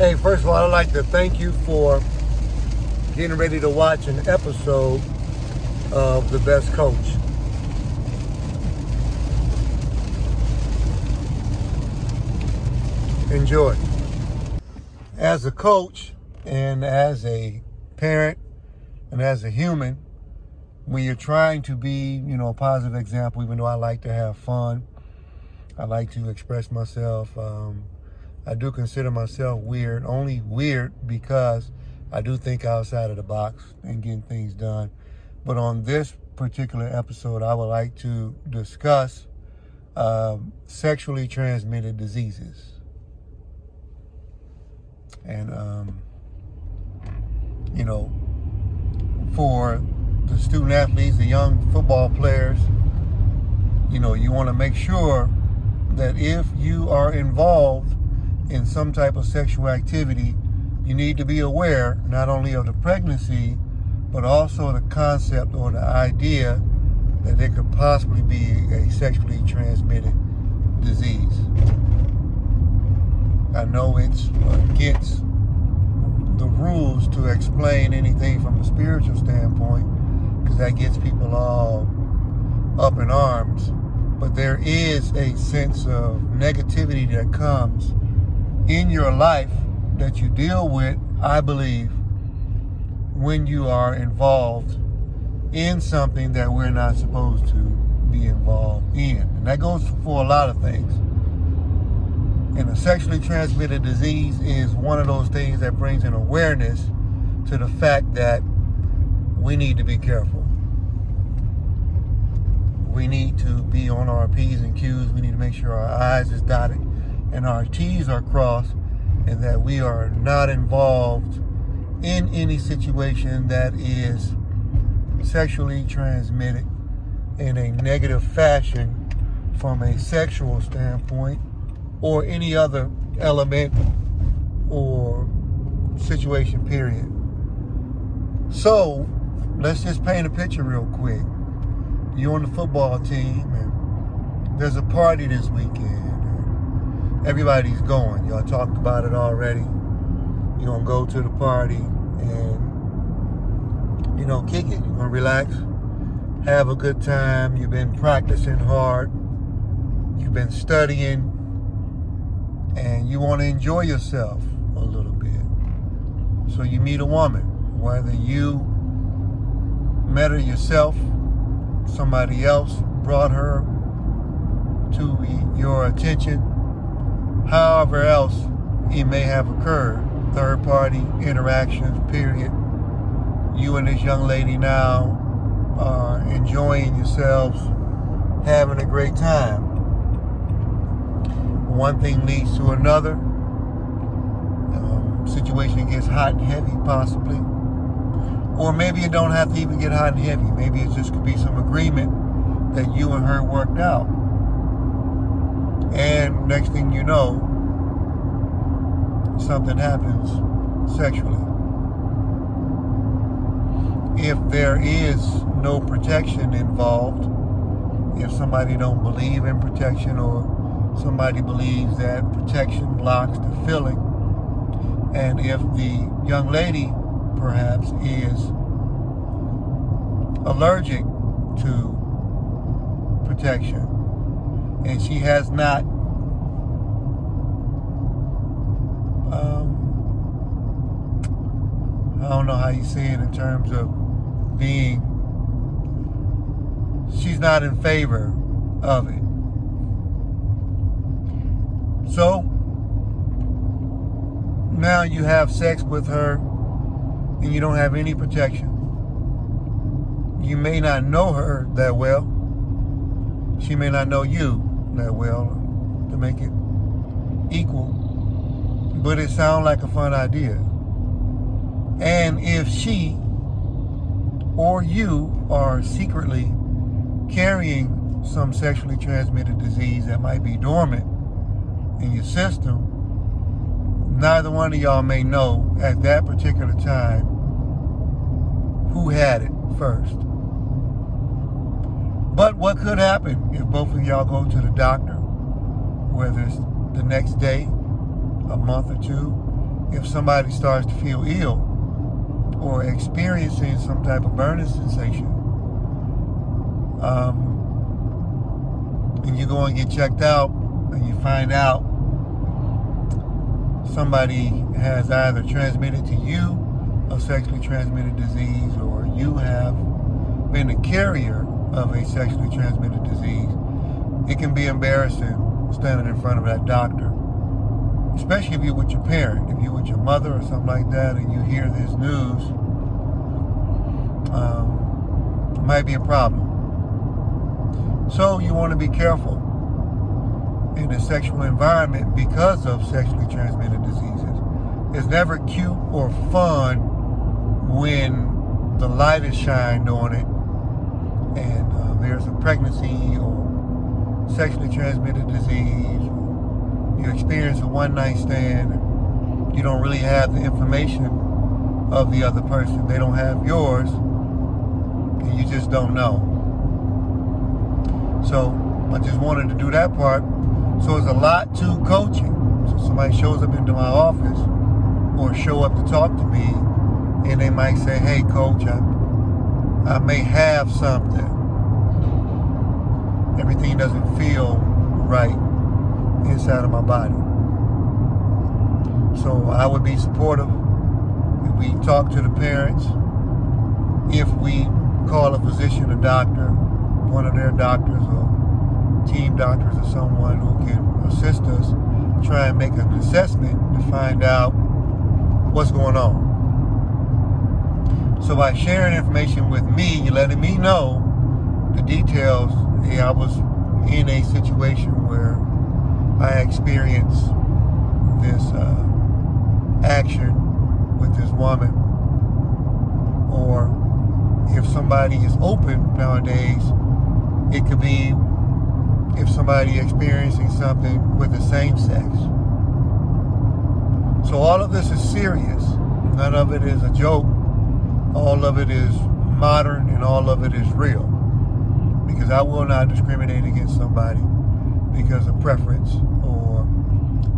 Hey, first of all, I'd like to thank you for getting ready to watch an episode of The Best Coach. Enjoy. As a coach and as a parent and as a human, when you're trying to be, a positive example, even though I like to have fun, I like to express myself, I do consider myself weird, only weird because I do think outside of the box and getting things done. But on this particular episode, I would like to discuss sexually transmitted diseases. And, for the student athletes, the young football players, you want to make sure that if you are involved in some type of sexual activity, you need to be aware not only of the pregnancy, but also the concept or the idea that there could possibly be a sexually transmitted disease. I know it's against the rules to explain anything from a spiritual standpoint, because that gets people all up in arms. But there is a sense of negativity that comes in your life that you deal with, I believe, when you are involved in something that we're not supposed to be involved in. And that goes for a lot of things. And a sexually transmitted disease is one of those things that brings an awareness to the fact that we need to be careful. We need to be on our P's and Q's. We need to make sure our I's is dotted and our T's are crossed, and that we are not involved in any situation that is sexually transmitted in a negative fashion from a sexual standpoint or any other element or situation, period. So, let's just paint a picture real quick. You're on the football team and there's a party this weekend. Everybody's going. Y'all talked about it already. You're going to go to the party and, kick it. You're going to relax, have a good time. You've been practicing hard. You've been studying. And you want to enjoy yourself a little bit. So you meet a woman, whether you met her yourself, somebody else brought her to your attention, however else it may have occurred, third party interactions, period. You and this young lady now are enjoying yourselves, having a great time. One thing leads to another. Situation gets hot and heavy, possibly. Or maybe it don't have to even get hot and heavy. Maybe it just could be some agreement that you and her worked out. And next thing you know, something happens sexually. If there is no protection involved, if somebody don't believe in protection, or somebody believes that protection blocks the feeling, and if the young lady perhaps is allergic to protection and she has not I don't know how you say it in terms of she's not in favor of it. So now you have sex with her and you don't have any protection. You may not know her that well. She may not know you that well, to make it equal. But it sounds like a fun idea. And if she or you are secretly carrying some sexually transmitted disease that might be dormant in your system, neither one of y'all may know at that particular time who had it first. But what could happen if both of y'all go to the doctor, whether it's the next day, a month or two, if somebody starts to feel ill or experiencing some type of burning sensation, and you go and get checked out and you find out somebody has either transmitted to you a sexually transmitted disease, or you have been a carrier of a sexually transmitted disease, it can be embarrassing standing in front of that doctor, especially if you're with your parent, if you're with your mother or something like that, and you hear this news. It might be a problem. So you want to be careful in a sexual environment because of sexually transmitted diseases. It's never cute or fun when the light is shined on it and there's a pregnancy or sexually transmitted disease. You experience a one-night stand and you don't really have the information of the other person. They don't have yours, and you just don't know. So I just wanted to do that part. So it's a lot to coaching. So somebody shows up into my office or show up to talk to me, and they might say, hey coach, I may have something. Everything doesn't feel right inside of my body. So I would be supportive if we talk to the parents, if we call a physician, a doctor, one of their doctors or team doctors or someone who can assist us, try and make an assessment to find out what's going on. So by sharing information with me, you're letting me know the details. Hey, I was in a situation where I experienced this action with this woman. Or if somebody is open nowadays, it could be if somebody experiencing something with the same sex. So all of this is serious. None of it is a joke. All of it is modern, and all of it is real. Because I will not discriminate against somebody because of preference, or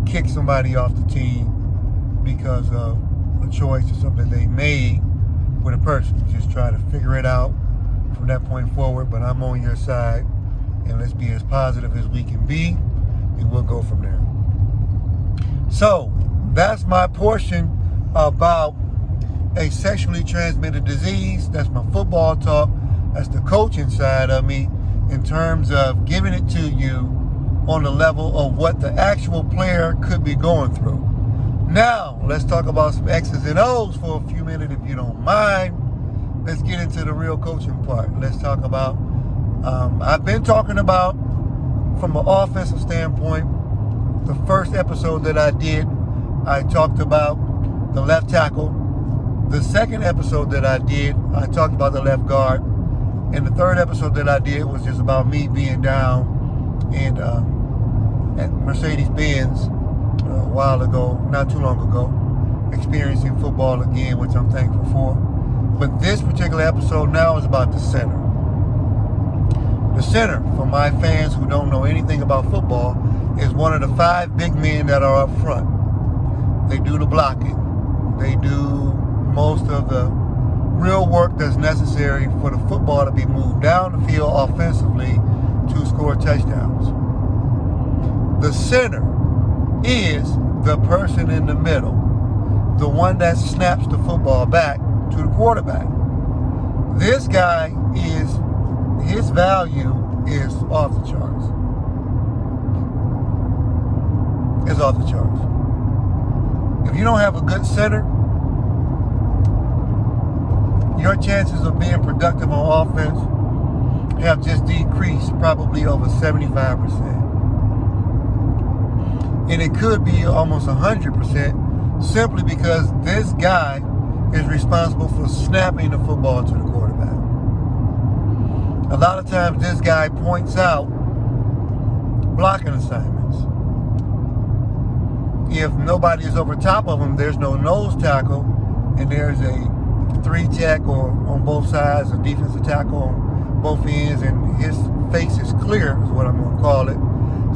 kick somebody off the team because of a choice or something they made with a person. Just try to figure it out from that point forward. But I'm on your side, and let's be as positive as we can be, and we'll go from there. So that's my portion about a sexually transmitted disease. That's my football talk. That's the coaching side of me in terms of giving it to you on the level of what the actual player could be going through. Now, let's talk about some X's and O's for a few minutes, if you don't mind. Let's get into the real coaching part. Let's talk about, I've been talking about, from an offensive standpoint, the first episode that I did, I talked about the left tackle. The second episode that I did, I talked about the left guard. And the third episode that I did was just about me being down and at Mercedes-Benz a while ago, not too long ago, experiencing football again, which I'm thankful for. But this particular episode now is about the center. The center, for my fans who don't know anything about football, is one of the 5 big men that are up front. They do the blocking. They do most of the real work that's necessary for the football to be moved down the field offensively to score touchdowns. The center is the person in the middle, the one that snaps the football back to the quarterback. This guy his value is off the charts. It's off the charts. If you don't have a good center, your chances of being productive on offense have just decreased probably over 75%. And it could be almost 100% simply because this guy is responsible for snapping the football to the quarterback. A lot of times this guy points out blocking assignments. If nobody is over top of him, there's no nose tackle, and there's a 3-tech or on both sides, a defensive tackle on both ends, and his face is clear, is what I'm going to call it.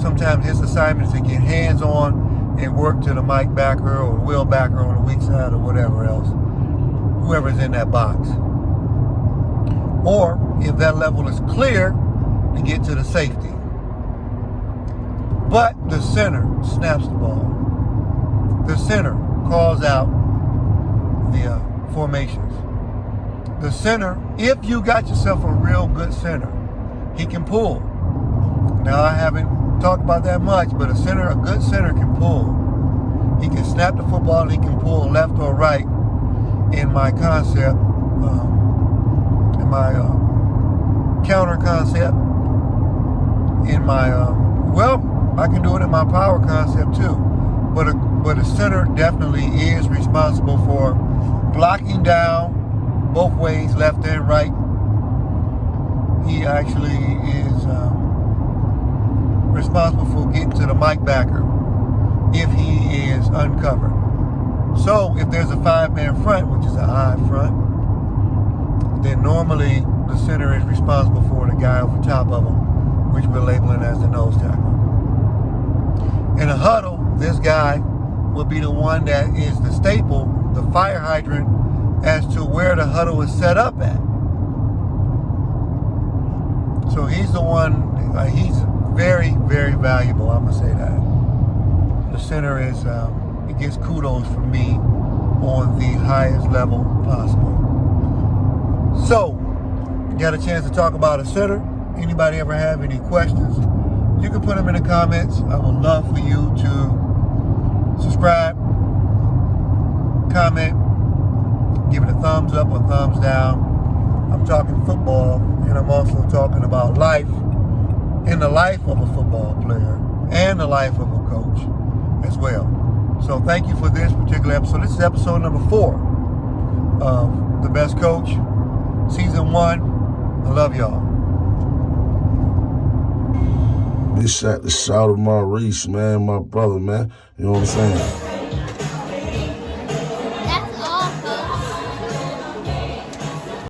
Sometimes his assignment is to get hands on and work to the Mike backer or Will backer on the weak side or whatever else, whoever's in that box. Or if that level is clear, to get to the safety. But the center snaps the ball. The center calls out the formations. The center, if you got yourself a real good center, he can pull. Now, I haven't talked about that much, but a good center can pull. He can snap the football and he can pull left or right in my concept, in my counter concept, in my, I can do it in my power concept too. But a center definitely is responsible for blocking down both ways, left and right. He actually is responsible for getting to the Mike backer if he is uncovered. So if there's a 5-man front, which is a high front, then normally the center is responsible for the guy over top of him, which we're labeling as the nose tackle. In a huddle, this guy will be the one that is the staple, the fire hydrant, as to where the huddle is set up at. So he's the one, he's very, very valuable, I'm going to say that. The center is, it gets kudos from me on the highest level possible. So, got a chance to talk about a center. Anybody ever have any questions? You can put them in the comments. I would love for you to subscribe, comment, give it a thumbs up or thumbs down. I'm talking football, and I'm also talking about life, in the life of a football player and the life of a coach as well. So thank you for this particular episode. This is episode number 4 of The Best Coach, Season 1. I love y'all. Big shot to Shout of Maurice, man, my brother, man. You know what I'm saying?